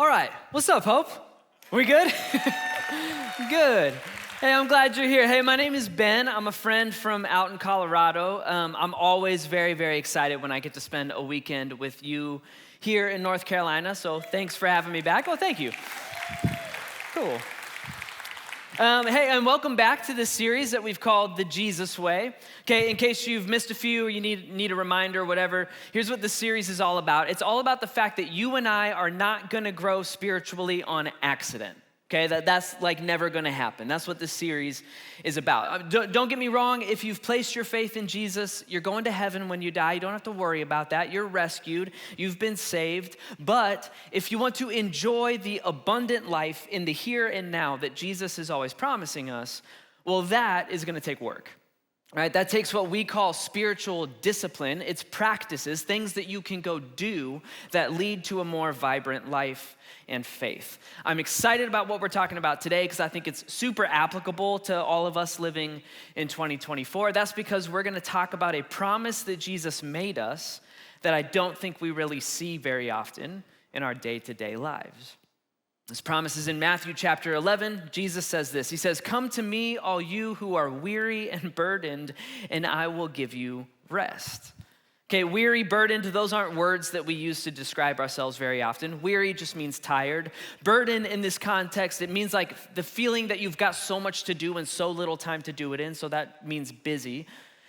All right, what's up, Hope? We good? Good. Hey, I'm glad you're here. Hey, my name is Ben. I'm a friend from out in Colorado. I'm always very, very excited when I get to spend a weekend with you here in North Carolina, so thanks for having me back. Oh, thank you. Cool. Hey, and welcome back to this series that we've called The Jesus Way. Okay, in case you've missed a few or you need a reminder or whatever, here's what this series is all about. It's all about the fact that you and I are not gonna grow spiritually on accident. Okay, that's like never gonna happen. That's what this series is about. Don't get me wrong, if you've placed your faith in Jesus, you're going to heaven when you die. You don't have to worry about that. You're rescued, you've been saved. But if you want to enjoy the abundant life in the here and now that Jesus is always promising us, well, that is gonna take work. Right, that takes what we call spiritual discipline. It's practices, things that you can go do that lead to a more vibrant life and faith. I'm excited about what we're talking about today because I think it's super applicable to all of us living in 2024. That's because we're gonna talk about a promise that Jesus made us that I don't think we really see very often in our day-to-day lives. This promise is in Matthew chapter 11. Jesus says this. He says, "Come to me, all you who are weary and burdened, and I will give you rest." Okay, weary, burdened, those aren't words that we use to describe ourselves very often. Weary just means tired. Burden in this context, it means like the feeling that you've got so much to do and so little time to do it in, so that means busy.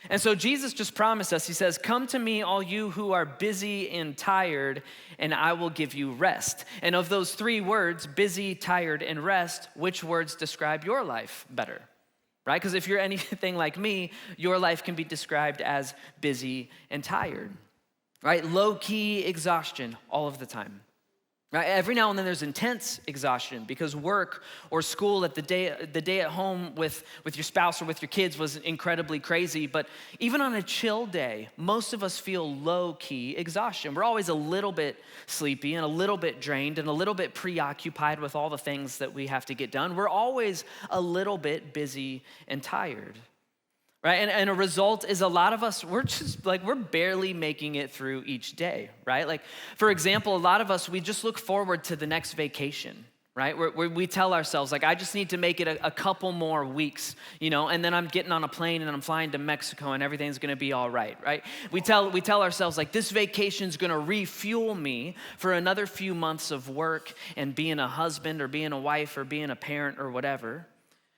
And so Jesus just promised us, he says, "Come to me, all you who are busy and tired, and I will give you rest." And of those three words, busy, tired, and rest, which words describe your life better? Right? Because if you're anything like me, your life can be described as busy and tired. Right? Low-key exhaustion all of the time. Right? Every now and then there's intense exhaustion because work or school at the day at home with your spouse or with your kids was incredibly crazy. But even on a chill day, most of us feel low-key exhaustion. We're always a little bit sleepy and a little bit drained and a little bit preoccupied with all the things that we have to get done. We're always a little bit busy and tired. Right, and a result is a lot of us, we're barely making it through each day, right? Like, for example, a lot of us, we just look forward to the next vacation, right? We tell ourselves, like, I just need to make it a couple more weeks, and then I'm getting on a plane and I'm flying to Mexico and everything's gonna be all right, right? We tell ourselves, like, this vacation's gonna refuel me for another few months of work and being a husband or being a wife or being a parent or whatever.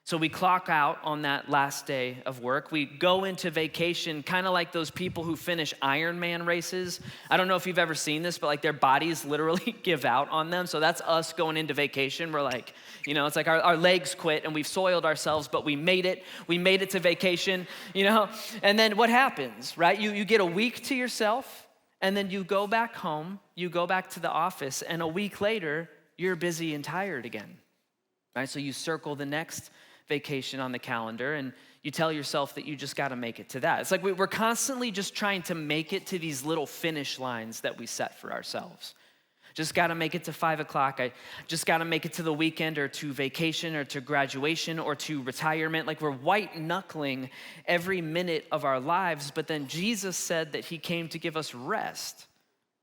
So we clock out on that last day of work. We go into vacation kind of like those people who finish Ironman races. I don't know if you've ever seen this, but like their bodies literally give out on them. So that's us going into vacation. We're like, it's like our legs quit and we've soiled ourselves, but we made it. We made it to vacation, And then what happens, right? You get a week to yourself and then you go back home, you go back to the office, and a week later, you're busy and tired again, right? So you circle the next vacation on the calendar and you tell yourself that you just got to make it to that. It's like we're constantly just trying to make it to these little finish lines that we set for ourselves. Just got to make it to 5 o'clock. I just got to make it to the weekend or to vacation or to graduation or to retirement. Like we're white knuckling every minute of our lives, but then Jesus said that he came to give us rest.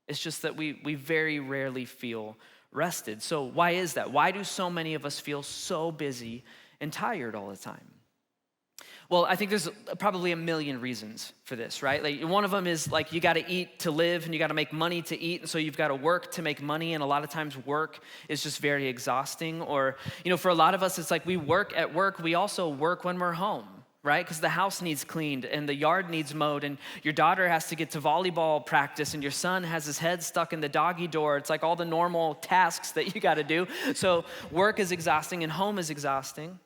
It's just that we very rarely feel rested. So why is that? Why do so many of us feel so busy and tired all the time? Well, I think there's probably a million reasons for this, right? Like one of them is like you got to eat to live and you got to make money to eat, and so you've got to work to make money, and a lot of times work is just very exhausting. Or, for a lot of us, it's like we work at work, we also work when we're home, right? Because the house needs cleaned and the yard needs mowed and your daughter has to get to volleyball practice and your son has his head stuck in the doggy door. It's like all the normal tasks that you got to do. So work is exhausting and home is exhausting.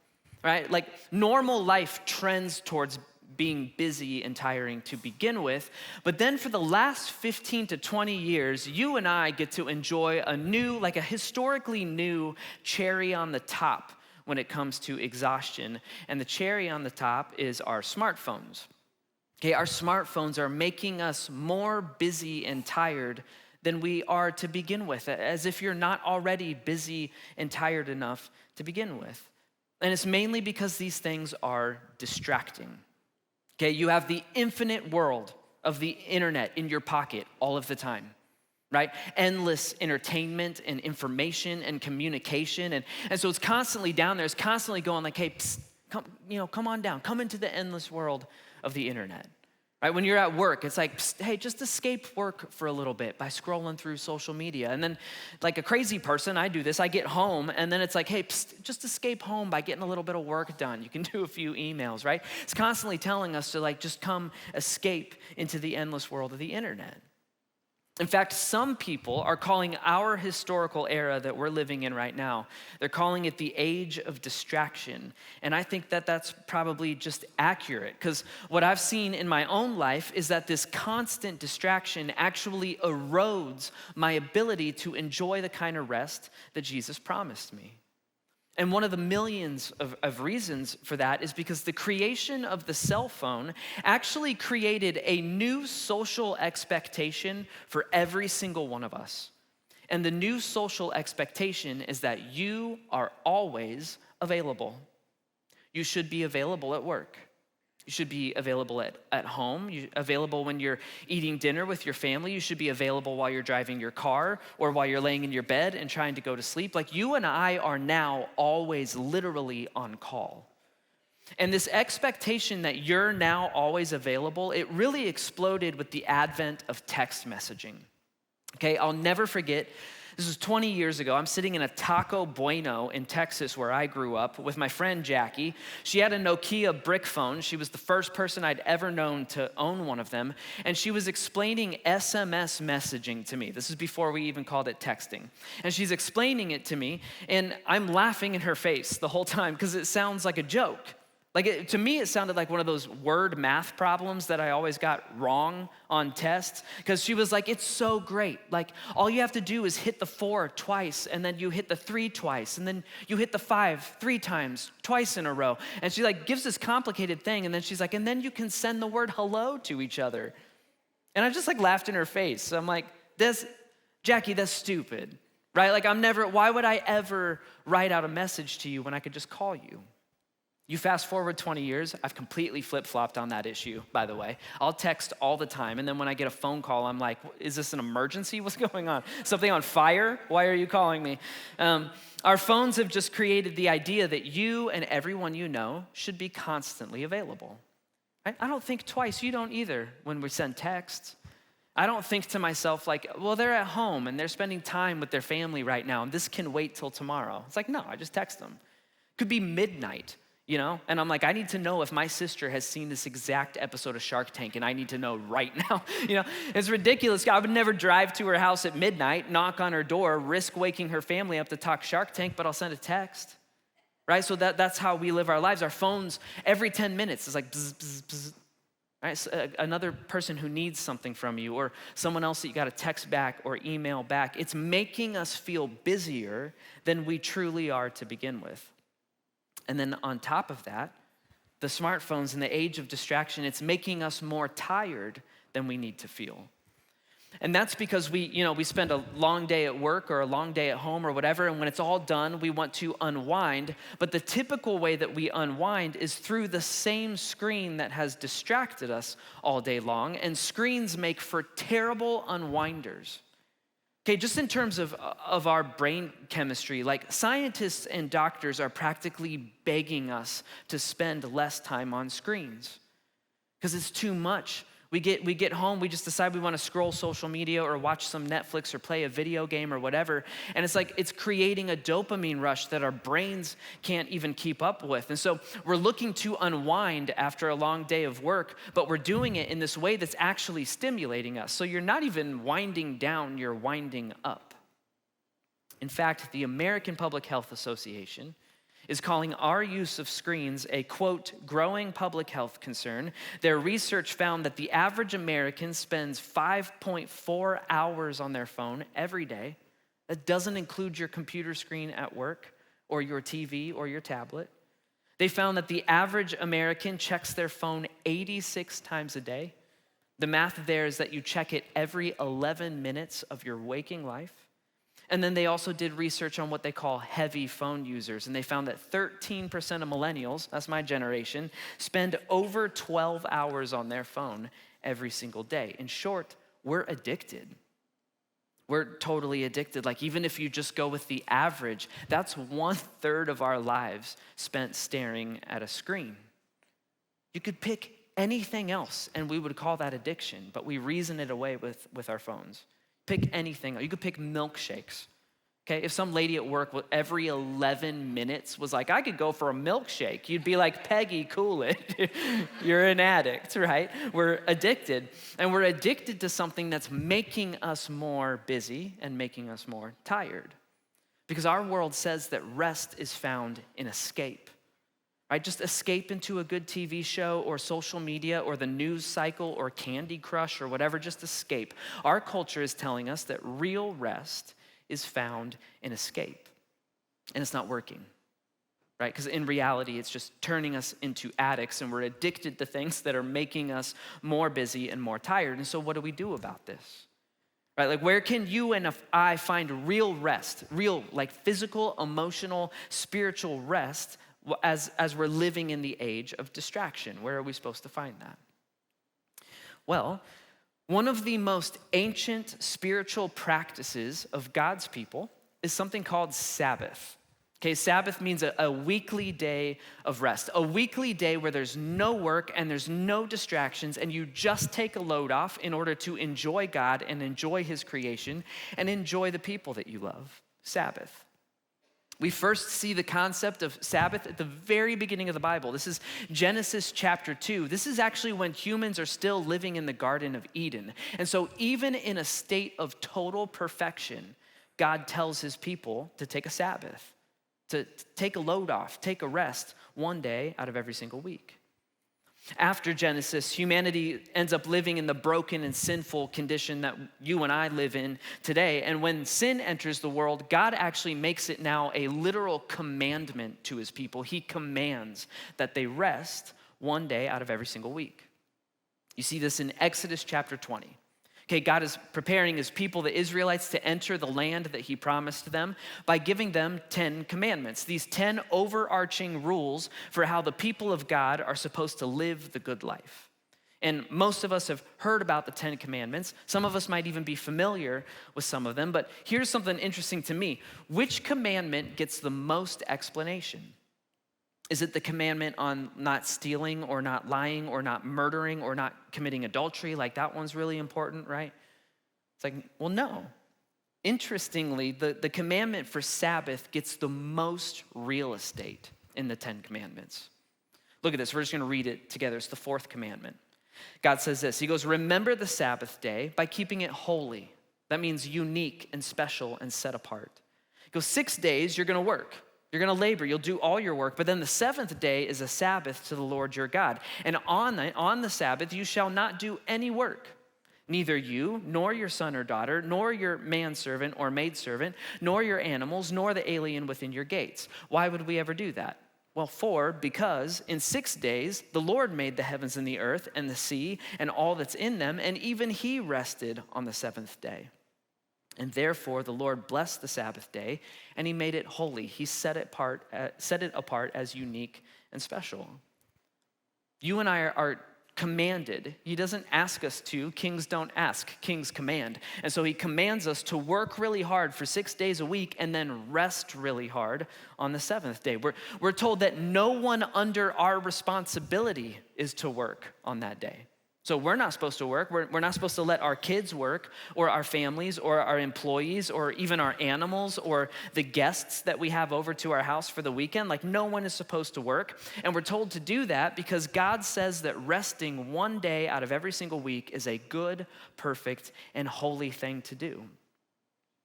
Right? Like normal life trends towards being busy and tiring to begin with, but then for the last 15 to 20 years, you and I get to enjoy a historically new cherry on the top when it comes to exhaustion, and the cherry on the top is our smartphones. Okay, our smartphones are making us more busy and tired than we are to begin with, as if you're not already busy and tired enough to begin with. And it's mainly because these things are distracting. Okay, you have the infinite world of the internet in your pocket all of the time. right? Endless entertainment and information and communication. And so it's constantly down there. It's constantly going like, hey, psst, come on down. Come into the endless world of the internet, right? When you're at work, it's like, psst, hey, just escape work for a little bit by scrolling through social media. And then like a crazy person, I do this. I get home and then it's like, hey, psst, just escape home by getting a little bit of work done. You can do a few emails, right? It's constantly telling us to like, just come escape into the endless world of the internet. In fact, some people are calling our historical era that we're living in right now, they're calling it the age of distraction. And I think that that's probably just accurate, because what I've seen in my own life is that this constant distraction actually erodes my ability to enjoy the kind of rest that Jesus promised me. And one of the millions of reasons for that is because the creation of the cell phone actually created a new social expectation for every single one of us. And the new social expectation is that you are always available. You should be available at work. You should be available at home. You're available when you're eating dinner with your family. You should be available while you're driving your car or while you're laying in your bed and trying to go to sleep. Like you and I are now always literally on call. And this expectation that you're now always available, it really exploded with the advent of text messaging. Okay, I'll never forget. This was 20 years ago. I'm sitting in a Taco Bueno in Texas where I grew up with my friend Jackie. She had a Nokia brick phone. She was the first person I'd ever known to own one of them. And she was explaining SMS messaging to me. This is before we even called it texting. And she's explaining it to me, and I'm laughing in her face the whole time because it sounds like a joke. Like to me, it sounded like one of those word math problems that I always got wrong on tests, because she was like, it's so great. Like all you have to do is hit the 4 twice, and then you hit the 3 twice, and then you hit the 5 3 times, twice in a row. And she like gives this complicated thing, and then she's like, and then you can send the word hello to each other. And I just like laughed in her face. So I'm like, Jackie, that's stupid, right? Like why would I ever write out a message to you when I could just call you? You fast forward 20 years, I've completely flip-flopped on that issue, by the way. I'll text all the time, and then when I get a phone call, I'm like, is this an emergency? What's going on? Something on fire? Why are you calling me? Our phones have just created the idea that you and everyone you know should be constantly available. Right? I don't think twice, you don't either, when we send texts. I don't think to myself like, well, they're at home, and they're spending time with their family right now, and this can wait till tomorrow. It's like, no, I just text them. Could be midnight. You know, and I'm like, I need to know if my sister has seen this exact episode of Shark Tank, and I need to know right now. You know, it's ridiculous. I would never drive to her house at midnight, knock on her door, risk waking her family up to talk Shark Tank, but I'll send a text, right? So that's how we live our lives. Our phones, every 10 minutes, is like bzz, bzz, bzz. Right? So another person who needs something from you, or someone else that you got to text back or email back. It's making us feel busier than we truly are to begin with. And then on top of that, the smartphones in the age of distraction, it's making us more tired than we need to feel. And that's because we spend a long day at work or a long day at home or whatever, and when it's all done, we want to unwind. But the typical way that we unwind is through the same screen that has distracted us all day long, and screens make for terrible unwinders. Okay, just in terms of our brain chemistry, like scientists and doctors are practically begging us to spend less time on screens because it's too much. We get home, we just decide we want to scroll social media or watch some Netflix or play a video game or whatever, and it's like it's creating a dopamine rush that our brains can't even keep up with. And so we're looking to unwind after a long day of work, but we're doing it in this way that's actually stimulating us. So you're not even winding down, you're winding up. In fact, the American Public Health Association is calling our use of screens a, quote, growing public health concern. Their research found that the average American spends 5.4 hours on their phone every day. That doesn't include your computer screen at work or your TV or your tablet. They found that the average American checks their phone 86 times a day. The math there is that you check it every 11 minutes of your waking life. And then they also did research on what they call heavy phone users, and they found that 13% of millennials, that's my generation, spend over 12 hours on their phone every single day. In short, we're addicted. We're totally addicted. Like even if you just go with the average, that's 1/3 of our lives spent staring at a screen. You could pick anything else and we would call that addiction, but we reason it away with our phones. Pick anything. You could pick milkshakes. Okay, if some lady at work every 11 minutes was like, I could go for a milkshake, you'd be like, Peggy, cool it. You're an addict, right? We're addicted. And we're addicted to something that's making us more busy and making us more tired. Because our world says that rest is found in escape. Right? Just escape into a good TV show or social media or the news cycle or Candy Crush or whatever, just escape. Our culture is telling us that real rest is found in escape. And it's not working, right? Because in reality, it's just turning us into addicts and we're addicted to things that are making us more busy and more tired. And so what do we do about this? Right? Like where can you and I find real rest, real like physical, emotional, spiritual rest as we're living in the age of distraction? Where are we supposed to find that? Well, one of the most ancient spiritual practices of God's people is something called Sabbath. Okay, Sabbath means a weekly day of rest, a weekly day where there's no work and there's no distractions and you just take a load off in order to enjoy God and enjoy his creation and enjoy the people that you love. Sabbath. We first see the concept of Sabbath at the very beginning of the Bible. This is Genesis chapter 2. This is actually when humans are still living in the Garden of Eden. And so even in a state of total perfection, God tells his people to take a Sabbath, to take a load off, take a rest one day out of every single week. After Genesis, humanity ends up living in the broken and sinful condition that you and I live in today. And when sin enters the world, God actually makes it now a literal commandment to his people. He commands that they rest one day out of every single week. You see this in Exodus chapter 20. Okay, God is preparing his people, the Israelites, to enter the land that he promised them by giving them 10 commandments, these 10 overarching rules for how the people of God are supposed to live the good life. And most of us have heard about the 10 commandments. Some of us might even be familiar with some of them, but here's something interesting to me. Which commandment gets the most explanation? Is it the commandment on not stealing or not lying or not murdering or not committing adultery? Like that one's really important, right? It's like, well, no. Interestingly, the commandment for Sabbath gets the most real estate in the 10 commandments. Look at this. We're just going to read it together. It's the 4th commandment. God says this. He goes, remember the Sabbath day by keeping it holy. That means unique and special and set apart. He goes, 6 days you're going to work. You're going to labor, you'll do all your work, but then the 7th day is a Sabbath to the Lord your God. And on the Sabbath, you shall not do any work. Neither you, nor your son or daughter, nor your manservant or maidservant, nor your animals, nor the alien within your gates. Why would we ever do that? Well, because in 6 days, the Lord made the heavens and the earth and the sea and all that's in them, and even he rested on the 7th day. And therefore, the Lord blessed the Sabbath day, and he made it holy. He set it apart as unique and special. You and I are commanded. He doesn't ask us to. Kings don't ask. Kings command. And so he commands us to work really hard for 6 days a week and then rest really hard on the 7th day. We're told that no one under our responsibility is to work on that day. So we're not supposed to work. We're not supposed to let our kids work or our families or our employees or even our animals or the guests that we have over to our house for the weekend. Like no one is supposed to work. And we're told to do that because God says that resting one day out of every single week is a good, perfect, and holy thing to do.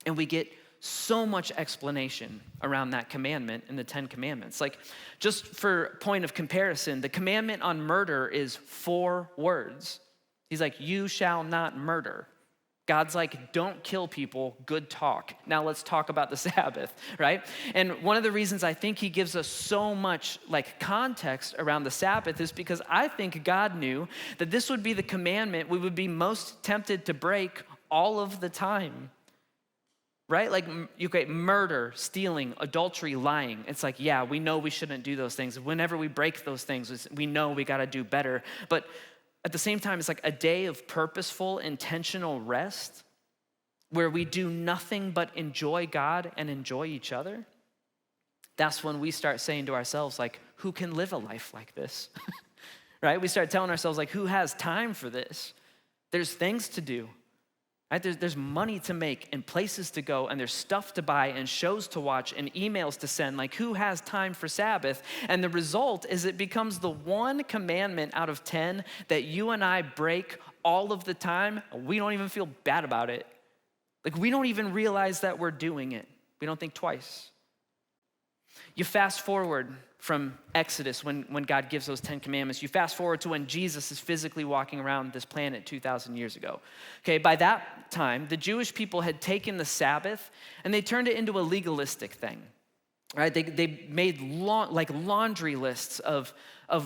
And we get so much explanation around that commandment in the 10 commandments. Like just for point of comparison, the commandment on murder is 4 words. He's like, you shall not murder. God's like, don't kill people, good talk. Now let's talk about the Sabbath, right? And one of the reasons I think he gives us so much like context around the Sabbath is because I think God knew that this would be the commandment we would be most tempted to break all of the time. Right? Like, okay, murder, stealing, adultery, lying. It's like, yeah, we know we shouldn't do those things. Whenever we break those things, we know we got to do better. But at the same time, it's like a day of purposeful, intentional rest where we do nothing but enjoy God and enjoy each other, that's when we start saying to ourselves, like, who can live a life like this? Right? We start telling ourselves, like, who has time for this? There's things to do. Right? There's money to make and places to go, and there's stuff to buy and shows to watch and emails to send. Like, who has time for Sabbath? And the result is it becomes the one commandment out of 10 that you and I break all of the time. We don't even feel bad about it. Like, we don't even realize that we're doing it. We don't think twice. You fast forward from Exodus when God gives those 10 commandments. You fast forward to when Jesus is physically walking around this planet 2,000 years ago. Okay, by that time, the Jewish people had taken the Sabbath and they turned it into a legalistic thing. Right? They made laundry lists of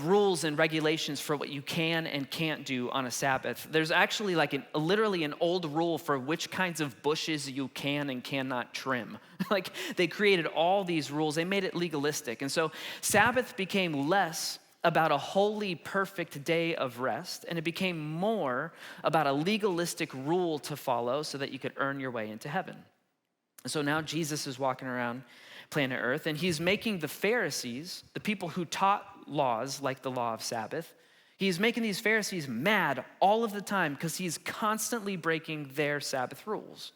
rules and regulations for what you can and can't do on a Sabbath. There's actually literally an old rule for which kinds of bushes you can and cannot trim. Like, they created all these rules. They made it legalistic. And so Sabbath became less about a holy, perfect day of rest, and it became more about a legalistic rule to follow so that you could earn your way into heaven. And so now Jesus is walking around planet Earth, and he's making the Pharisees, the people who taught laws like the law of Sabbath, he's making these Pharisees mad all of the time because he's constantly breaking their Sabbath rules.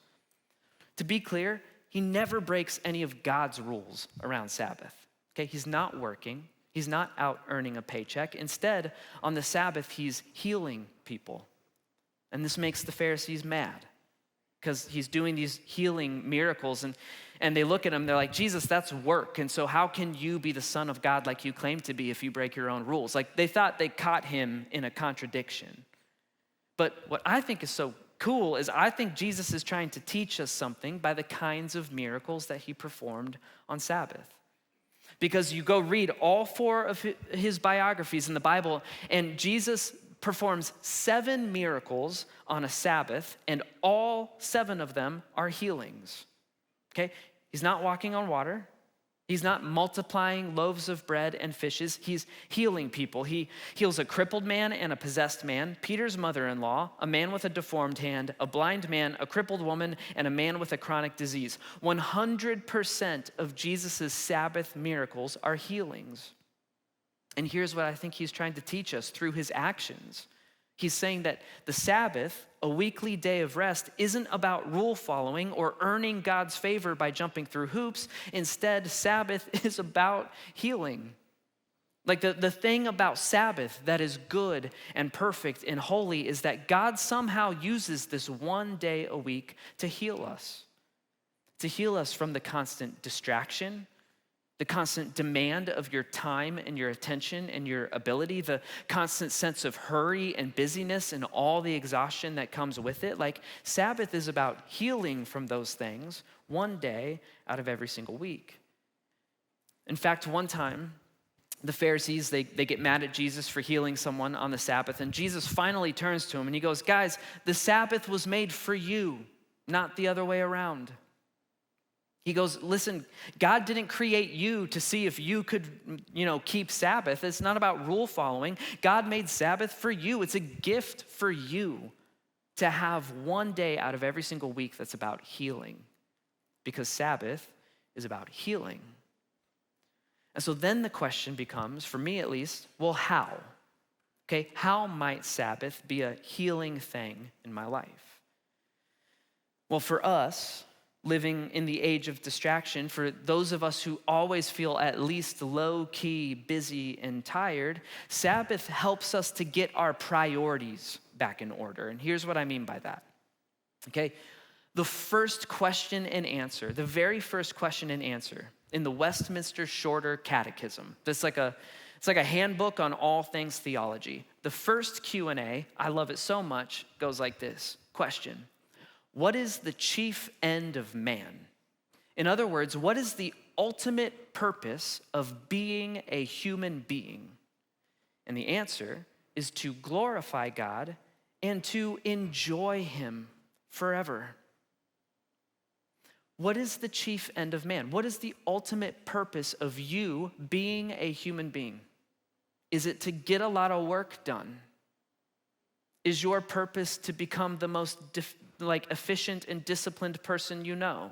To be clear, he never breaks any of God's rules around Sabbath. Okay, he's not working. He's not out earning a paycheck. Instead, on the Sabbath, he's healing people. And this makes the Pharisees mad because he's doing these healing miracles, and they look at him, they're like, Jesus, that's work. And so how can you be the Son of God like you claim to be if you break your own rules? Like, they thought they caught him in a contradiction. But what I think is so cool is I think Jesus is trying to teach us something by the kinds of miracles that he performed on Sabbath. Because you go read all 4 of his biographies in the Bible, and Jesus performs 7 miracles on a Sabbath, and all 7 of them are healings. Okay? He's not walking on water. He's not multiplying loaves of bread and fishes. He's healing people. He heals a crippled man and a possessed man, Peter's mother-in-law, a man with a deformed hand, a blind man, a crippled woman, and a man with a chronic disease. 100% of Jesus' Sabbath miracles are healings. And here's what I think he's trying to teach us through his actions. He's saying that the Sabbath, a weekly day of rest, isn't about rule following or earning God's favor by jumping through hoops. Instead, Sabbath is about healing. Like, the thing about Sabbath that is good and perfect and holy is that God somehow uses this one day a week to heal us from the constant distraction, the constant demand of your time and your attention and your ability, the constant sense of hurry and busyness and all the exhaustion that comes with it. Like, Sabbath is about healing from those things one day out of every single week. In fact, one time, the Pharisees, they get mad at Jesus for healing someone on the Sabbath, and Jesus finally turns to him and he goes, guys, the Sabbath was made for you, not the other way around. He goes, listen, God didn't create you to see if you could, keep Sabbath. It's not about rule following. God made Sabbath for you. It's a gift for you to have one day out of every single week that's about healing, because Sabbath is about healing. And so then the question becomes, for me at least, well, how? Okay, how might Sabbath be a healing thing in my life? Well, for us, living in the age of distraction, for those of us who always feel at least low-key, busy, and tired, Sabbath helps us to get our priorities back in order. And here's what I mean by that. Okay, the first question and answer, the very first question and answer in the Westminster Shorter Catechism, it's like a handbook on all things theology. The first Q&A, I love it so much, goes like this. Question: what is the chief end of man? In other words, what is the ultimate purpose of being a human being? And the answer is to glorify God and to enjoy him forever. What is the chief end of man? What is the ultimate purpose of you being a human being? Is it to get a lot of work done? Is your purpose to become the most like efficient and disciplined person you know?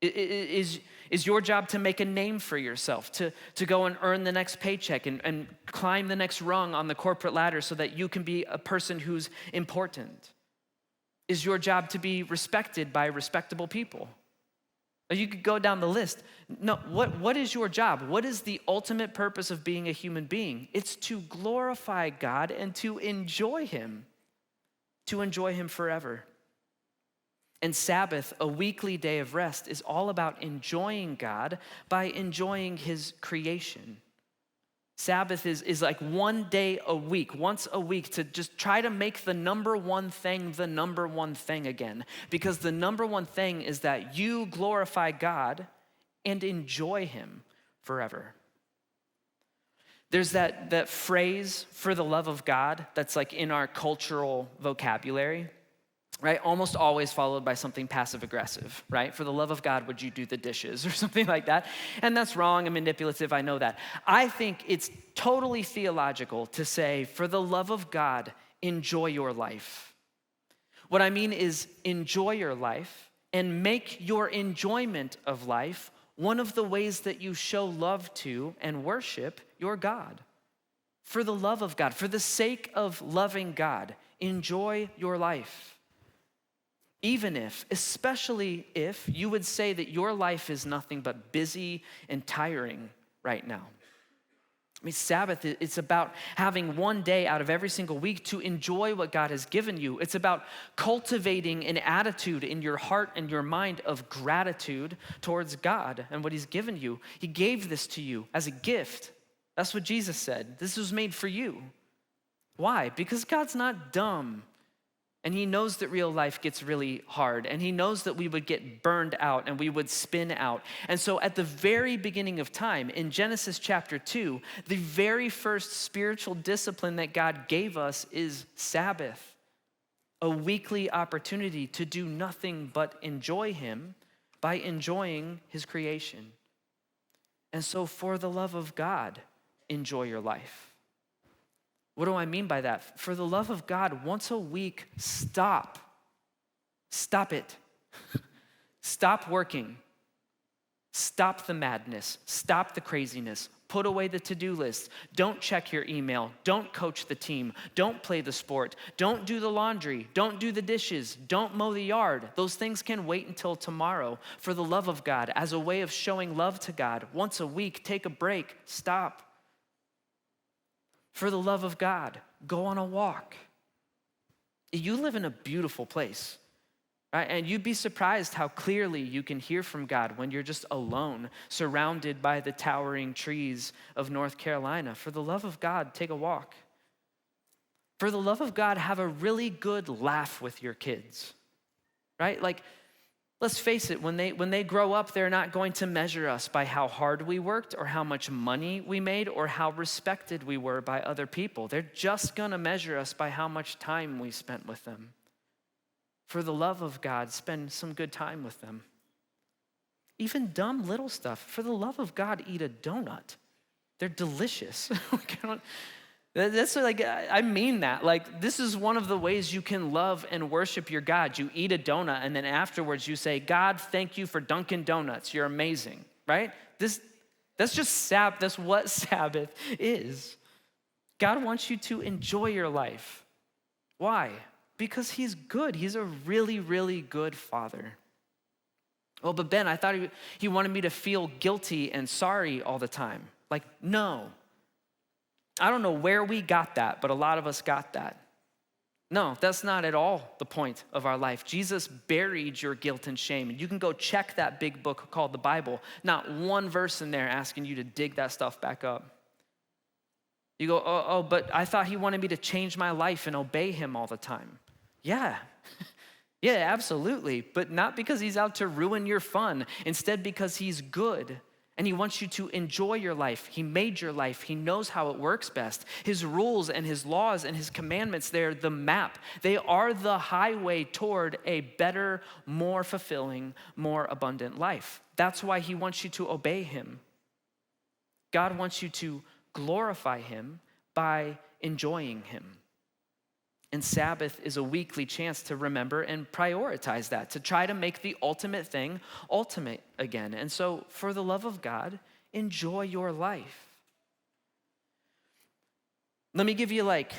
Is your job to make a name for yourself, to go and earn the next paycheck and climb the next rung on the corporate ladder so that you can be a person who's important? Is your job to be respected by respectable people? You could go down the list. No, what is your job? What is the ultimate purpose of being a human being? It's to glorify God and to enjoy him forever. And Sabbath, a weekly day of rest, is all about enjoying God by enjoying his creation. Sabbath is like one day a week, once a week, to just try to make the number one thing again. Because the number one thing is that you glorify God and enjoy him forever. There's that phrase, for the love of God, that's like in our cultural vocabulary, right? Almost always followed by something passive aggressive, right? For the love of God, would you do the dishes or something like that? And that's wrong and manipulative, I know that. I think it's totally theological to say, for the love of God, enjoy your life. What I mean is enjoy your life and make your enjoyment of life one of the ways that you show love to and worship your God. For the love of God, for the sake of loving God, enjoy your life. Even if, especially if, you would say that your life is nothing but busy and tiring right now. I mean, Sabbath, it's about having one day out of every single week to enjoy what God has given you. It's about cultivating an attitude in your heart and your mind of gratitude towards God and what he's given you. He gave this to you as a gift. That's what Jesus said. This was made for you. Why? Because God's not dumb. And he knows that real life gets really hard. And he knows that we would get burned out and we would spin out. And so at the very beginning of time, in Genesis chapter 2, the very first spiritual discipline that God gave us is Sabbath, a weekly opportunity to do nothing but enjoy him by enjoying his creation. And so for the love of God, enjoy your life. What do I mean by that? For the love of God, once a week, stop. Stop it. Stop working. Stop the madness. Stop the craziness. Put away the to-do list. Don't check your email. Don't coach the team. Don't play the sport. Don't do the laundry. Don't do the dishes. Don't mow the yard. Those things can wait until tomorrow. For the love of God, as a way of showing love to God, once a week, take a break. Stop. For the love of God, go on a walk. You live in a beautiful place, right? And you'd be surprised how clearly you can hear from God when you're just alone, surrounded by the towering trees of North Carolina. For the love of God, take a walk. For the love of God, have a really good laugh with your kids, right? Like, let's face it, when they grow up, they're not going to measure us by how hard we worked or how much money we made or how respected we were by other people. They're just gonna measure us by how much time we spent with them. For the love of God, spend some good time with them. Even dumb little stuff. For the love of God, eat a donut. They're delicious. That's like, I mean that. Like, this is one of the ways you can love and worship your God. You eat a donut, and then afterwards you say, God, thank you for Dunkin' Donuts. You're amazing, right? That's just Sabbath. That's what Sabbath is. God wants you to enjoy your life. Why? Because he's good. He's a really, really good father. Well, but Ben, I thought he wanted me to feel guilty and sorry all the time. Like, no. I don't know where we got that, but a lot of us got that. No, that's not at all the point of our life. Jesus buried your guilt and shame. And you can go check that big book called the Bible. Not one verse in there asking you to dig that stuff back up. You go, oh, but I thought he wanted me to change my life and obey him all the time. Yeah. Yeah, absolutely. But not because he's out to ruin your fun. Instead, because he's good. And he wants you to enjoy your life. He made your life. He knows how it works best. His rules and his laws and his commandments, they're the map. They are the highway toward a better, more fulfilling, more abundant life. That's why he wants you to obey him. God wants you to glorify him by enjoying him. And Sabbath is a weekly chance to remember and prioritize that, to try to make the ultimate thing ultimate again. And so, for the love of God, enjoy your life. Let me give you like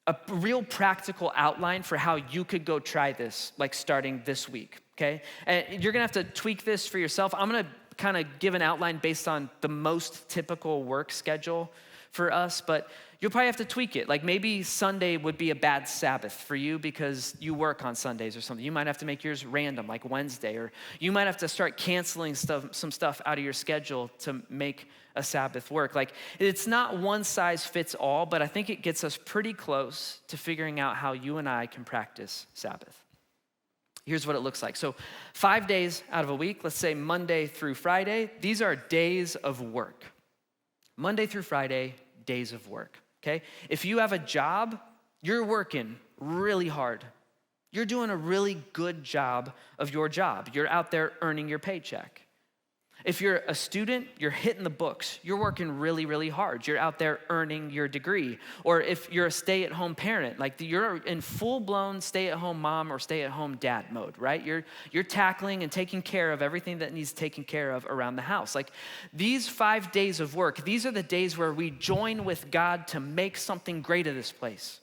a real practical outline for how you could go try this, like starting this week, okay? And you're gonna have to tweak this for yourself. I'm gonna kind of give an outline based on the most typical work schedule for us, but you'll probably have to tweak it. Like maybe Sunday would be a bad Sabbath for you because you work on Sundays or something. You might have to make yours random, like Wednesday, or you might have to start canceling some stuff out of your schedule to make a Sabbath work. Like it's not one size fits all, but I think it gets us pretty close to figuring out how you and I can practice Sabbath. Here's what it looks like. So 5 days out of a week, let's say Monday through Friday, these are days of work. Monday through Friday, days of work, okay? If you have a job, you're working really hard. You're doing a really good job of your job. You're out there earning your paycheck. If you're a student, you're hitting the books. You're working really, really hard. You're out there earning your degree. Or if you're a stay-at-home parent, like you're in full-blown stay-at-home mom or stay-at-home dad mode, right? You're tackling and taking care of everything that needs taken care of around the house. Like these 5 days of work, these are the days where we join with God to make something great of this place,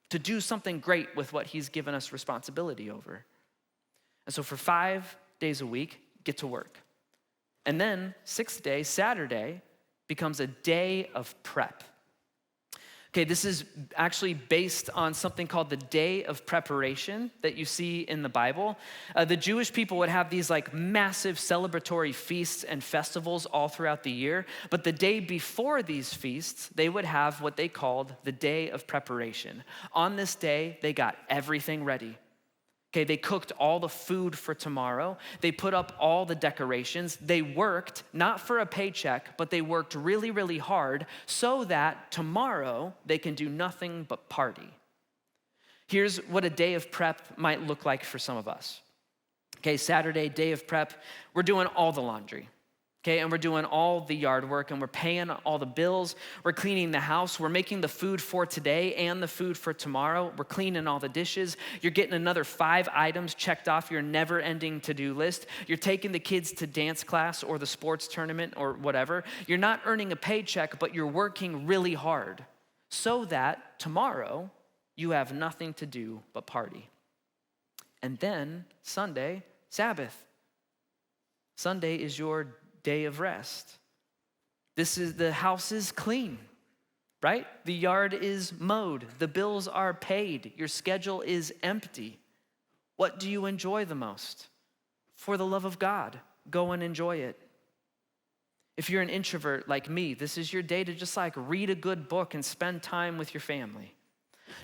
to do something great with what he's given us responsibility over. And so for 5 days a week, get to work. And then 6th day, Saturday, becomes a day of prep. Okay, this is actually based on something called the Day of Preparation that you see in the Bible. The Jewish people would have these like massive celebratory feasts and festivals all throughout the year. But the day before these feasts, they would have what they called the Day of Preparation. On this day, they got everything ready. Okay, they cooked all the food for tomorrow. They put up all the decorations. They worked, not for a paycheck, but they worked really, really hard so that tomorrow they can do nothing but party. Here's what a day of prep might look like for some of us. Okay, Saturday, day of prep, we're doing all the laundry. Okay, and we're doing all the yard work and we're paying all the bills. We're cleaning the house. We're making the food for today and the food for tomorrow. We're cleaning all the dishes. You're getting another 5 items checked off your never-ending to-do list. You're taking the kids to dance class or the sports tournament or whatever. You're not earning a paycheck, but you're working really hard so that tomorrow you have nothing to do but party. And then Sunday, Sabbath. Sunday is your day of rest. The house is clean, right? The yard is mowed. The bills are paid. Your schedule is empty. What do you enjoy the most? For the love of God, go and enjoy it. If you're an introvert like me, this is your day to just like read a good book and spend time with your family.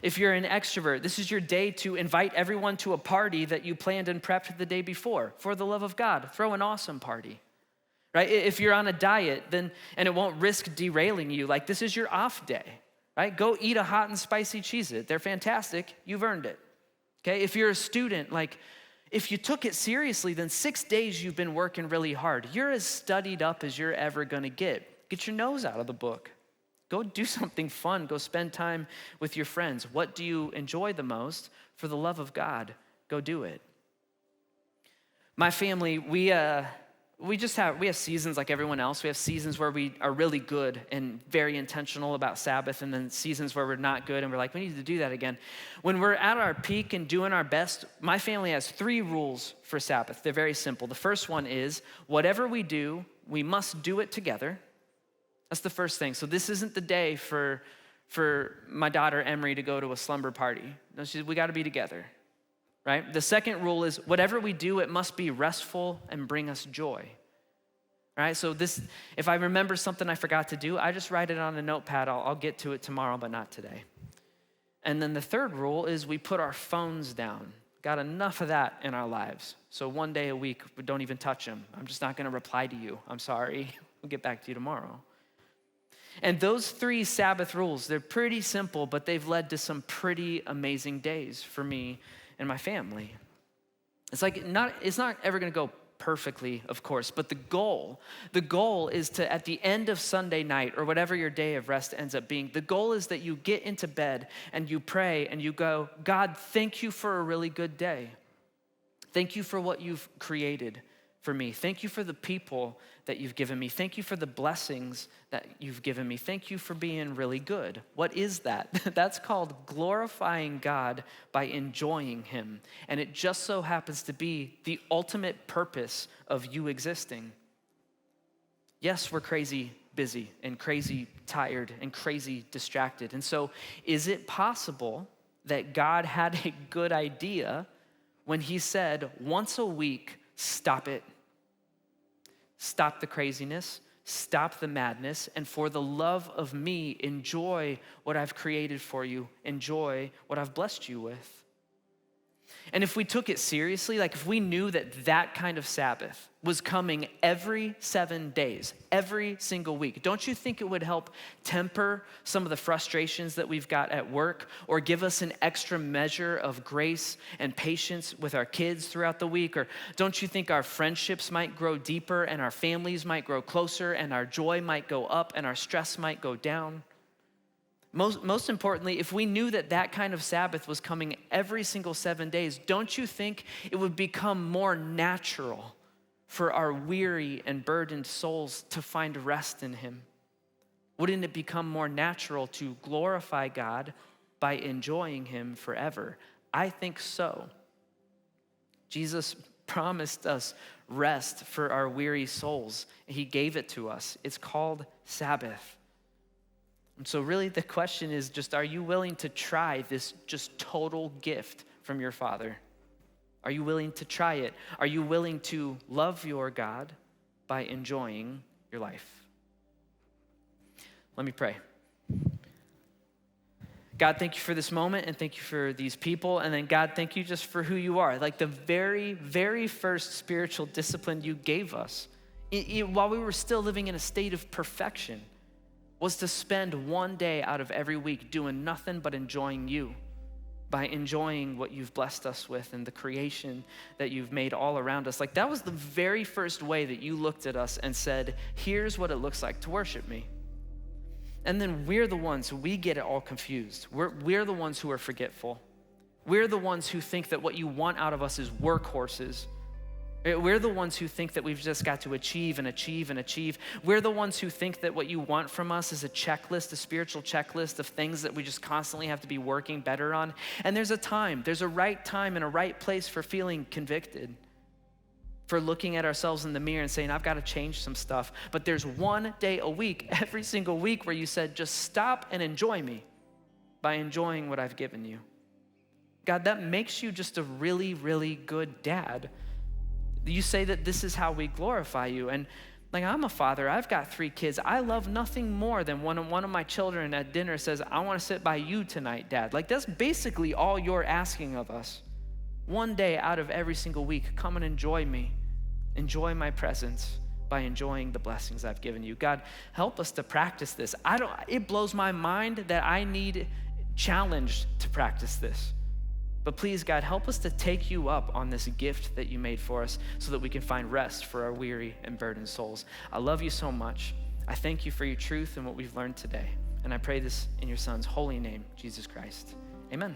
If you're an extrovert, this is your day to invite everyone to a party that you planned and prepped the day before. For the love of God, throw an awesome party. Right? If you're on a diet, then and it won't risk derailing you, like this is your off day, right? Go eat a hot and spicy Cheez-It. They're fantastic. You've earned it. Okay? If you're a student, like if you took it seriously, then 6 days you've been working really hard. You're as studied up as you're ever gonna get. Get your nose out of the book. Go do something fun. Go spend time with your friends. What do you enjoy the most? For the love of God, go do it. My family, we have seasons like everyone else. We have seasons where we are really good and very intentional about Sabbath, and then seasons where we're not good and we're like, we need to do that again. When we're at our peak and doing our best, my family has 3 rules for Sabbath. They're very simple. The first one is, whatever we do, we must do it together. That's the first thing. So this isn't the day for my daughter Emery to go to a slumber party. No, we got to be together. Right? The second rule is whatever we do, it must be restful and bring us joy. Right? So if I remember something I forgot to do, I just write it on a notepad. I'll get to it tomorrow, but not today. And then the third rule is we put our phones down. Got enough of that in our lives. So 1 day a week, we don't even touch them. I'm just not going to reply to you. I'm sorry. We'll get back to you tomorrow. And those 3 Sabbath rules, they're pretty simple, but they've led to some pretty amazing days for me and my family. It's not ever gonna go perfectly, of course, but the goal is to, at the end of Sunday night or whatever your day of rest ends up being, the goal is that you get into bed and you pray and you go, God, thank you for a really good day. Thank you for what you've created for me. Thank you for the people that you've given me. Thank you for the blessings that you've given me. Thank you for being really good. What is that? That's called glorifying God by enjoying him. And it just so happens to be the ultimate purpose of you existing. Yes, we're crazy busy and crazy tired and crazy distracted. And so is it possible that God had a good idea when he said, once a week, stop it? Stop the craziness, stop the madness, and for the love of me, enjoy what I've created for you. Enjoy what I've blessed you with. And if we took it seriously, like if we knew that that kind of Sabbath was coming every 7 days, every single week, don't you think it would help temper some of the frustrations that we've got at work, or give us an extra measure of grace and patience with our kids throughout the week? Or don't you think our friendships might grow deeper and our families might grow closer and our joy might go up and our stress might go down? Most importantly, if we knew that that kind of Sabbath was coming every single 7 days, don't you think it would become more natural for our weary and burdened souls to find rest in him? Wouldn't it become more natural to glorify God by enjoying him forever? I think so. Jesus promised us rest for our weary souls. He gave it to us. It's called Sabbath. And so really the question is just, are you willing to try this just total gift from your Father? Are you willing to try it? Are you willing to love your God by enjoying your life? Let me pray. God, thank you for this moment, and thank you for these people. And then God, thank you just for who you are. Like the very, very first spiritual discipline you gave us while we were still living in a state of perfection was to spend 1 day out of every week doing nothing but enjoying you, by enjoying what you've blessed us with and the creation that you've made all around us. Like that was the very first way that you looked at us and said, here's what it looks like to worship me. And then we're the ones who we get it all confused. We're the ones who are forgetful. We're the ones who think that what you want out of us is workhorses. We're the ones who think that we've just got to achieve and achieve and achieve. We're the ones who think that what you want from us is a checklist, a spiritual checklist of things that we just constantly have to be working better on. And there's a right time and a right place for feeling convicted, for looking at ourselves in the mirror and saying, I've got to change some stuff. But there's 1 day a week, every single week, where you said, just stop and enjoy me by enjoying what I've given you. God, that makes you just a really, really good dad. You say that this is how we glorify you. And like, I'm a father, I've got 3 kids. I love nothing more than when one of my children at dinner says, I want to sit by you tonight, Dad. Like, that's basically all you're asking of us. 1 day out of every single week, come and enjoy me. Enjoy my presence by enjoying the blessings I've given you. God, help us to practice this. It blows my mind that I need challenged to practice this. But please, God, help us to take you up on this gift that you made for us so that we can find rest for our weary and burdened souls. I love you so much. I thank you for your truth and what we've learned today. And I pray this in your Son's holy name, Jesus Christ. Amen.